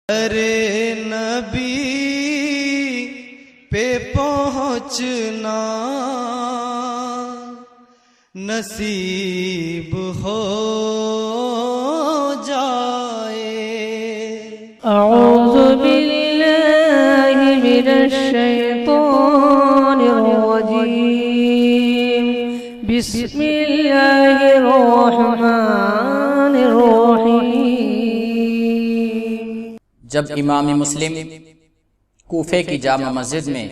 ارے نبی پہ پہنچنا نصیب ہو جائے۔ اعوذ باللہ من الشیطان الرجیم، بسم اللہ الرحمن الرحیم۔ جب امام مسلم کوفے کی جامع مسجد میں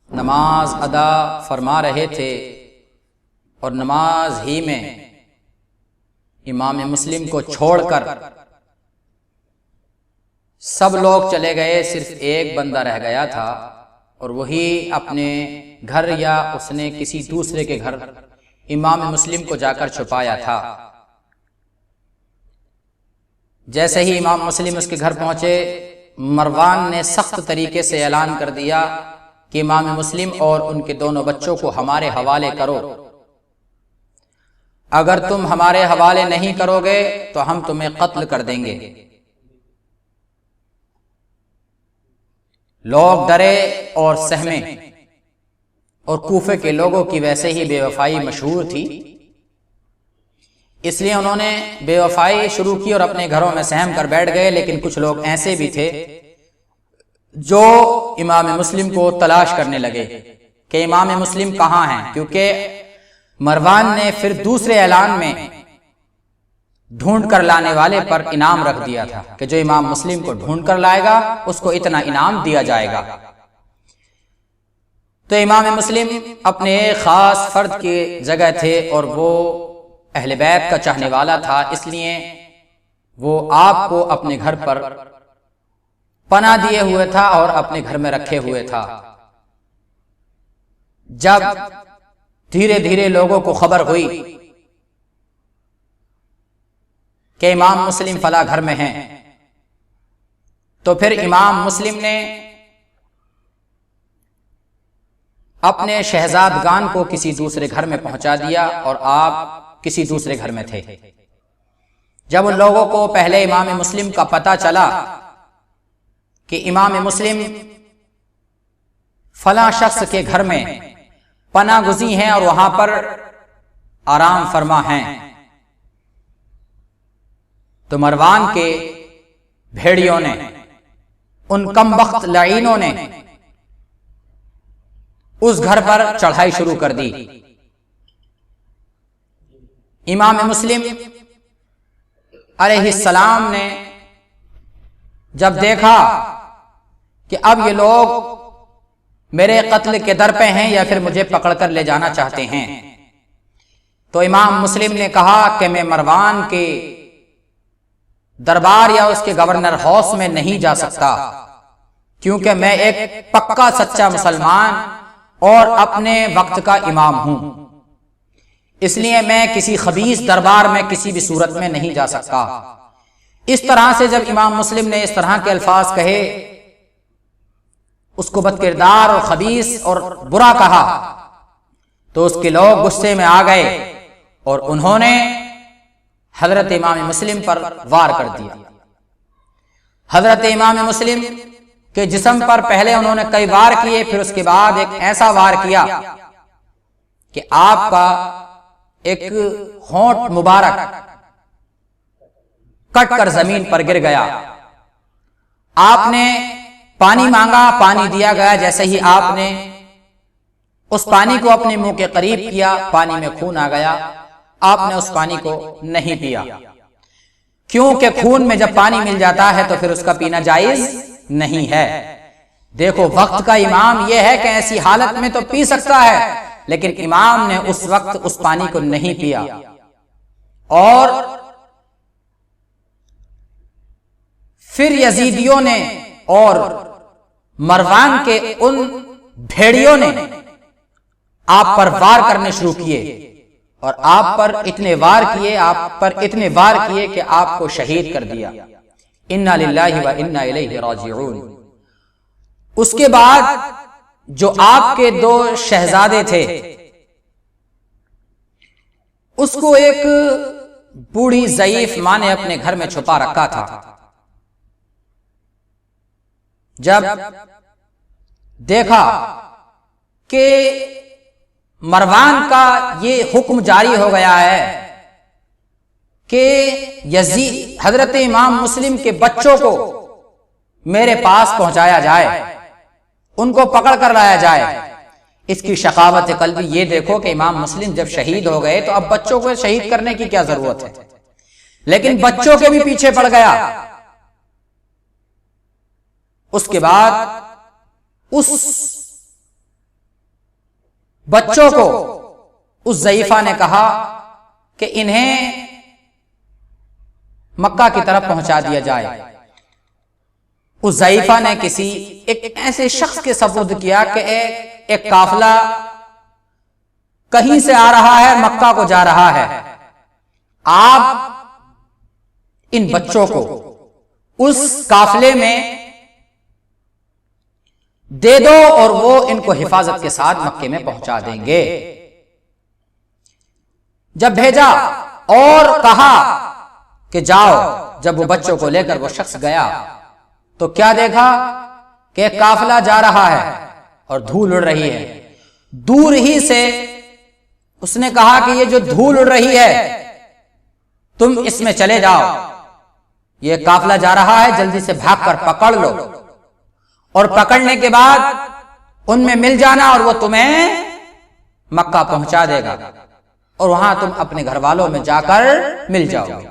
نماز ادا فرما رہے تھے اور نماز ہی میں امام مسلم کو چھوڑ کر سب لوگ چلے گئے، صرف ایک بندہ رہ گیا تھا اور وہی اپنے گھر یا اس نے کسی دوسرے کے گھر امام مسلم کو جا کر چھپایا تھا۔ جیسے ہی امام مسلم اس کے گھر پہنچے، مروان نے سخت طریقے سے اعلان کر دیا کہ امام مسلم اور ان کے دونوں بچوں کو ہمارے حوالے کرو، اگر تم ہمارے حوالے نہیں کرو گے تو ہم تمہیں قتل کر دیں گے۔ لوگ ڈرے اور سہمے، اور کوفے کے لوگوں کی ویسے ہی بے وفائی مشہور تھی، اس لیے انہوں نے بے وفائی شروع کی اور اپنے گھروں میں سہم کر بیٹھ گئے۔ لیکن کچھ لوگ ایسے بھی تھے جو امام مسلم کو تلاش کرنے لگے کہ امام مسلم کہاں ہیں، کیونکہ مروان نے پھر دوسرے اعلان میں ڈھونڈ کر لانے والے پر انعام رکھ دیا تھا کہ جو امام مسلم کو ڈھونڈ کر لائے گا اس کو اتنا انعام دیا جائے گا۔ تو امام مسلم اپنے ایک خاص فرد کی جگہ تھے اور وہ اہل بیت کا چاہنے والا تھا، اس لیے وہ آپ کو اپنے گھر پر پناہ دیے ہوئے تھا اور اپنے گھر میں رکھے ہوئے تھا۔ جب دھیرے دھیرے لوگوں کو خبر ہوئی کہ امام مسلم فلاں گھر میں ہیں، تو پھر امام مسلم نے اپنے شہزادگان کو کسی دوسرے گھر میں پہنچا دیا اور آپ کسی دوسرے گھر میں تھے۔ جب ان لوگوں کو پہلے امام مسلم کا پتہ چلا کہ امام مسلم فلاں شخص کے گھر میں پناہ گزین ہیں اور وہاں پر آرام فرما ہیں، تو مروان کے بھیڑیوں نے، ان کم بخت لعینوں نے اس گھر پر چڑھائی شروع کر دی۔ امام مسلم علیہ السلام نے جب دیکھا کہ اب یہ لوگ میرے قتل کے در پہ ہیں یا پھر مجھے پکڑ کر لے جانا چاہتے ہیں، تو امام مسلم نے کہا کہ میں مروان کے دربار یا اس کے گورنر ہاؤس میں نہیں جا سکتا، کیونکہ میں ایک پکا سچا مسلمان اور اپنے وقت کا امام ہوں، اس لیے میں کسی خبیث دربار میں کسی بھی صورت میں نہیں جا سکتا۔ اس طرح سے جب امام مسلم نے اس طرح کے الفاظ کہے، اس کو بد کردار اور خبیث اور برا کہا، تو اس کے لوگ غصے میں آ گئے اور انہوں نے حضرت امام مسلم پر وار کر دیا۔ حضرت امام مسلم کے جسم پر پہلے انہوں نے کئی وار کیے، پھر اس کے بعد ایک ایسا وار کیا کہ آپ کا ایک ہونٹ مبارک کٹ کر زمین پر گر گیا۔ آپ نے پانی مانگا، پانی دیا گیا، جیسے ہی آپ نے اس پانی کو اپنے منہ کے قریب کیا، پانی میں خون آ گیا، آپ نے اس پانی کو نہیں پیا، کیونکہ خون میں جب پانی مل جاتا ہے تو پھر اس کا پینا جائز نہیں ہے۔ دیکھو وقت کا امام یہ ہے کہ ایسی حالت میں تو پی سکتا ہے، لیکن امام نے اس وقت اس پانی کو نہیں پیا، اور پھر یزیدیوں نے اور مروان کے ان بھیڑیوں نے آپ پر وار کرنے شروع کیے، اور آپ پر اتنے وار کیے کہ آپ کو شہید کر دیا۔ انا للہ و انا الیہ راجعون۔ اس کے بعد جو آپ کے دو شہزادے تھے، اس کو ایک بوڑھی ضعیف ماں نے اپنے گھر میں چھپا رکھا تھا، جب دیکھا کہ مروان کا یہ حکم جاری ہو گیا ہے کہ یزید حضرت امام مسلم کے بچوں کو میرے پاس پہنچایا جائے، ان کو پکڑ کر لایا جائے، اس کی شقاوت قلبی یہ دیکھو کہ امام مسلم جب شہید ہو گئے تو اب بچوں کو شہید کرنے کی کیا ضرورت ہے، لیکن بچوں کے بھی پیچھے پڑ گیا۔ اس کے بعد اس بچوں کو اس ضعیفہ نے کہا کہ انہیں مکہ کی طرف پہنچا دیا جائے۔ اس ضعیفہ نے کسی ایک ایسے شخص کے سپرد کیا کہ ایک قافلہ کہیں سے آ رہا ہے، مکہ کو جا رہا ہے، آپ ان بچوں کو اس قافلے میں دے دو اور وہ ان کو حفاظت کے ساتھ مکے میں پہنچا دیں گے۔ جب بھیجا اور کہا کہ جاؤ، جب وہ بچوں کو لے کر وہ شخص گیا تو کیا دیکھا کہ ایک قافلہ جا رہا ہے اور دھول اڑ رہی ہے۔ دور ہی سے اس نے کہا کہ یہ جو دھول اڑ رہی ہے تم اس میں چلے جاؤ، یہ قافلہ جا رہا ہے، جلدی سے بھاگ کر پکڑ لو، اور پکڑنے کے بعد ان میں مل جانا اور وہ تمہیں مکہ پہنچا دے گا اور وہاں تم اپنے گھر والوں میں جا کر مل جاؤ گے۔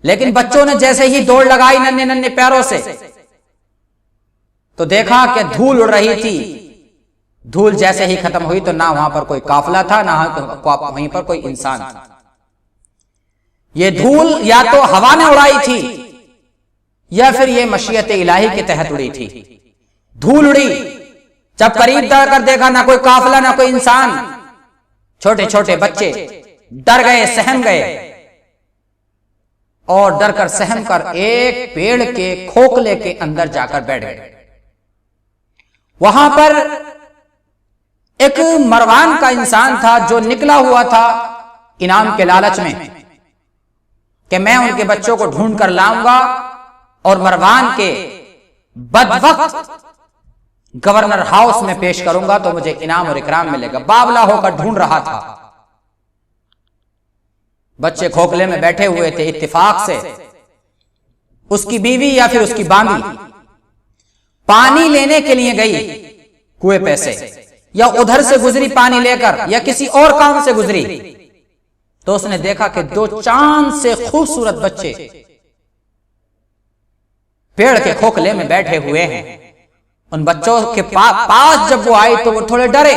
لیکن بچوں نے جیسے ہی دوڑ لگائی ننھے ننھے پیروں سے تو دیکھا کہ دھول اڑ رہی تھی۔ دھول جیسے ہی ختم ہوئی تو نہ وہاں پر کوئی قافلہ تھا، نہ وہیں پر کوئی انسان تھا۔ یہ دھول یا تو ہوا نے اڑائی تھی یا پھر یہ مشیت الہی کے تحت اڑی تھی۔ دھول اڑی، جب قریب جا کر دیکھا نہ کوئی قافلہ نہ کوئی انسان، چھوٹے چھوٹے بچے ڈر گئے، سہم گئے اور ڈر کر سہم کر ایک پیڑ کے کھوکھلے کے اندر جا کر بیٹھ گئے۔ وہاں پر ایک مروان کا انسان تھا جو نکلا ہوا تھا انعام کے لالچ میں کہ میں ان کے بچوں کو ڈھونڈ کر لاؤں گا اور مروان کے بدبخت گورنر ہاؤس میں پیش کروں گا تو مجھے انعام اور اکرام ملے گا۔ بابلا ہو کر ڈھونڈ رہا تھا، بچے کھوکھلے میں بیٹھے ہوئے تھے۔ اتفاق سے اس کی بیوی یا پھر اس کی باندی پانی لینے کے لیے گئی کنویں پہ سے، یا ادھر سے گزری پانی لے کر، یا کسی اور کام سے گزری، تو اس نے دیکھا کہ دو چاند سے خوبصورت بچے پیڑ کے کھوکھلے میں بیٹھے ہوئے ہیں۔ ان بچوں کے پاس جب وہ آئی تو وہ تھوڑے ڈرے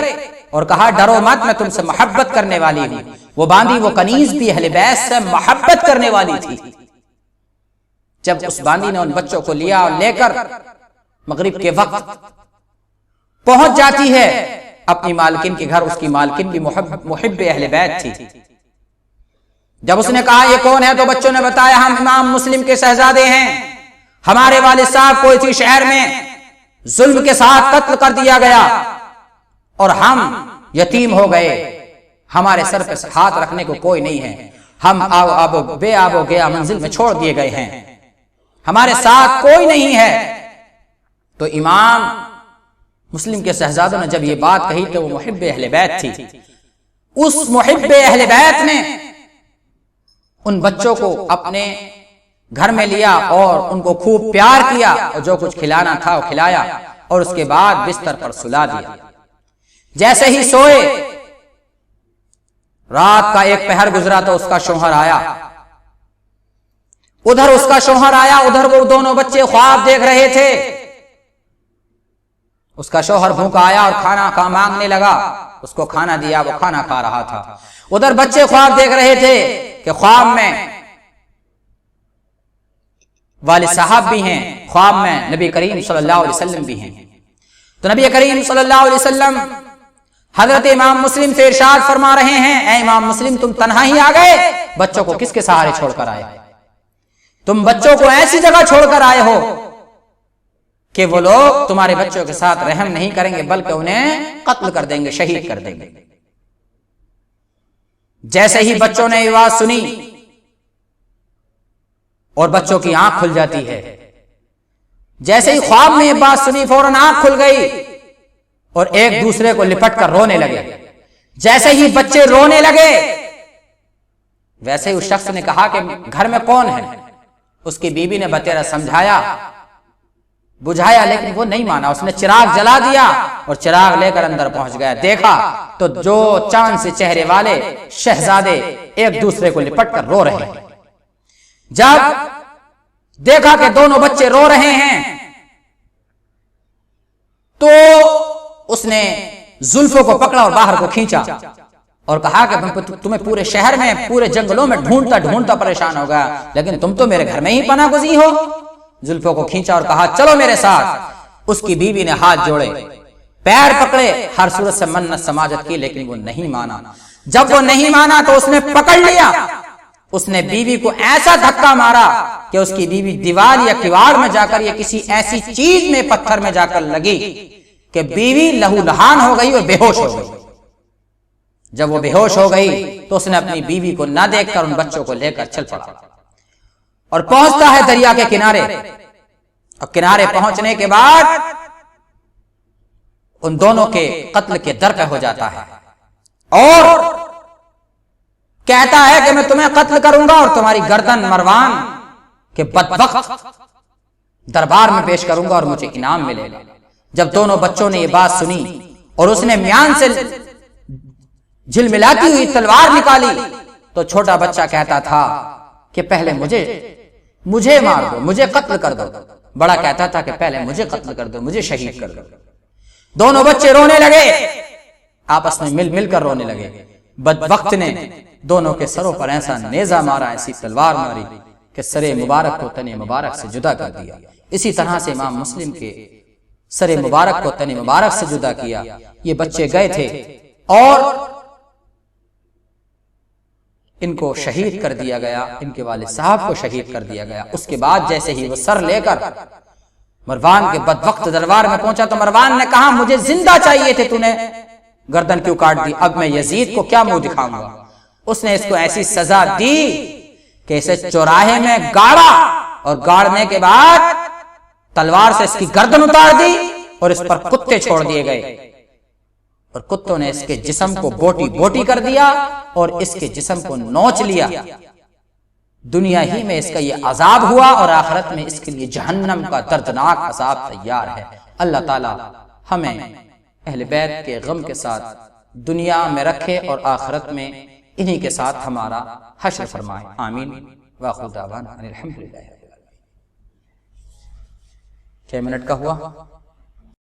اور کہا ڈرو مت، میں تم سے محبت کرنے والی ہوں۔ وہ باندی، وہ کنیز بھی اہل بیت سے محبت کرنے والی تھی۔ جب اس باندی نے ان بچوں کو لیا اور لے کر مغرب کے وقت پہنچ جاتی ہے اپنی مالکن کے گھر، اس کی مالکن بھی محب اہل بیت تھی۔ جب اس نے کہا یہ کون ہے تو بچوں نے بتایا ہم امام مسلم کے شہزادے ہیں، ہمارے والد صاحب کو اسی شہر میں ظلم کے ساتھ قتل کر دیا گیا اور ہم یتیم ہو گئے، ہمارے سر پہ ہاتھ رکھنے کو کوئی نہیں ہے، ہم بے آب و گیا منزل میں چھوڑ دیے گئے ہیں، ہمارے ساتھ کوئی نہیں ہے۔ تو امام مسلم کے شہزادوں نے جب یہ بات کہی تو وہ محب اہل بیت تھی۔ اس محب اہل بیت نے ان بچوں کو اپنے گھر میں لیا اور ان کو خوب پیار کیا اور جو کچھ کھلانا تھا وہ کھلایا اور اس کے بعد بستر پر سلا دیا۔ جیسے ہی سوئے، رات کا ایک پہر گزرا تو اس کا شوہر آیا، ادھر وہ دونوں بچے خواب دیکھ رہے تھے۔ اس کا شوہر بھوکا آیا اور کھانا مانگنے لگا، اس کو کھانا دیا، وہ کھانا کھا رہا تھا۔ ادھر بچے خواب دیکھ رہے تھے کہ خواب میں والد صاحب بھی ہیں، خواب میں نبی کریم صلی اللہ علیہ وسلم بھی ہیں۔ تو نبی کریم صلی اللہ علیہ وسلم حضرت امام مسلم سے ارشاد فرما رہے ہیں اے امام مسلم تم تنہا ہی آ گئے، بچوں کو کس کے سہارے چھوڑ کر آئے؟ تم بچوں کو ایسی جگہ چھوڑ کر آئے ہو کہ وہ لوگ تمہارے بچوں کے ساتھ رحم نہیں کریں گے بلکہ انہیں قتل کر دیں گے، شہید کر دیں گے۔ جیسے ہی بچوں نے یہ بات سنی اور بچوں کی آنکھ کھل جاتی ہے، جیسے ہی خواب میں یہ بات سنی فوراً آنکھ کھل گئی اور ایک دوسرے کو لپٹ کر رونے لگے. جیسے ہی بچے رونے لگے ویسے ہی اس شخص نے کہا کہ گھر میں کون ہے. اس کی بیوی نے بتیرا سمجھایا بجھایا لیکن وہ نہیں مانا. اس نے چراغ جلا دیا اور چراغ لے کر اندر پہنچ گیا. دیکھا تو جو چاند سے چہرے والے شہزادے ایک دوسرے کو لپٹ کر رو رہے ہیں. جب دیکھا کہ دونوں بچے رو رہے ہیں تو اس نے زلفوں کو پکڑا اور باہر کو کھینچا اور کہا کہ تمہیں پورے شہر میں پورے جنگلوں میں ڈھونڈتا ڈھونڈتا پریشان ہو گیا لیکن تم تو میرے گھر میں ہی پناہ گزین ہو. زلفوں کو کھینچا اور کہا چلو میرے ساتھ. اس کی بیوی نے ہاتھ جوڑے پیر پکڑے ہر صورت سے منت سماجت کی لیکن وہ نہیں مانا. جب وہ نہیں مانا تو اس نے پکڑ لیا. اس نے بیوی کو ایسا دھکا مارا کہ اس کی بیوی دیوار یا کیواڑ میں جا کر یا کسی ایسی چیز میں پتھر میں جا کر لگی کہ بیوی لہو لہان ہو گئی اور بے ہوش ہو گئی. جب وہ بے ہوش ہو گئی تو اس نے اپنی بیوی کو نہ دیکھ کر ان بچوں کو لے کر چل پڑا اور پہنچتا ہے دریا کے کنارے. اور کنارے پہنچنے کے بعد ان دونوں کے قتل کے در پہ ہو جاتا ہے اور کہتا ہے کہ میں تمہیں قتل کروں گا اور تمہاری گردن مروان کے بدبخت دربار میں پیش کروں گا اور مجھے انعام ملے گا. جب دونوں بچوں نے یہ بات سنی اور اس نے میان سے جھلملاتی ہوئی تلوار نکالی تو چھوٹا بچہ کہتا تھا کہ پہلے مجھے مار دو, مجھے قتل کر دو. بڑا کہتا تھا کہ پہلے مجھے قتل کر دو, مجھے شہید کر دو. دونوں بچے رونے لگے, آپس میں مل کر رونے لگے. بدبخت نے دونوں کے سروں پر ایسا نیزہ مارا, ایسی تلوار ماری کہ سر مبارک کو تن مبارک سے جدا کر دیا. اسی طرح سے امام مسلم کے سر مبارک کو تن مبارک سے جدا کیا. یہ بچے گئے تھے اور ان کو شہید کر دیا گیا, ان کے والد صاحب کو شہید کر دیا گیا. اس کے بعد جیسے ہی وہ سر لے کر مروان کے بدبخت دربار میں پہنچا تو مروان نے کہا مجھے زندہ چاہیے تھے, تو نے گردن کیوں کاٹ دی؟ اب میں یزید کو کیا منہ دکھاؤں گا. اس نے اس کو ایسی سزا دی کہ اسے چوراہے میں گاڑا اور گاڑنے کے بعد تلوار سے اس کی گردن اتار دی اور اس پر کتے چھوڑ دیے گئے اور کتوں نے اس کے جسم کو بوٹی بوٹی کر دیا اور اس کے جسم کو نوچ لیا. دنیا ہی میں اس کا یہ عذاب ہوا اور آخرت میں اس کے لیے جہنم کا دردناک عذاب تیار ہے. اللہ تعالی ہمیں اہل بیت کے غم کے ساتھ دنیا میں رکھے اور آخرت میں انہی کے ساتھ ہمارا حشر فرمائے. آمین. وآخر دعوانا الحمدللہ. 6 منٹ کا ہوا.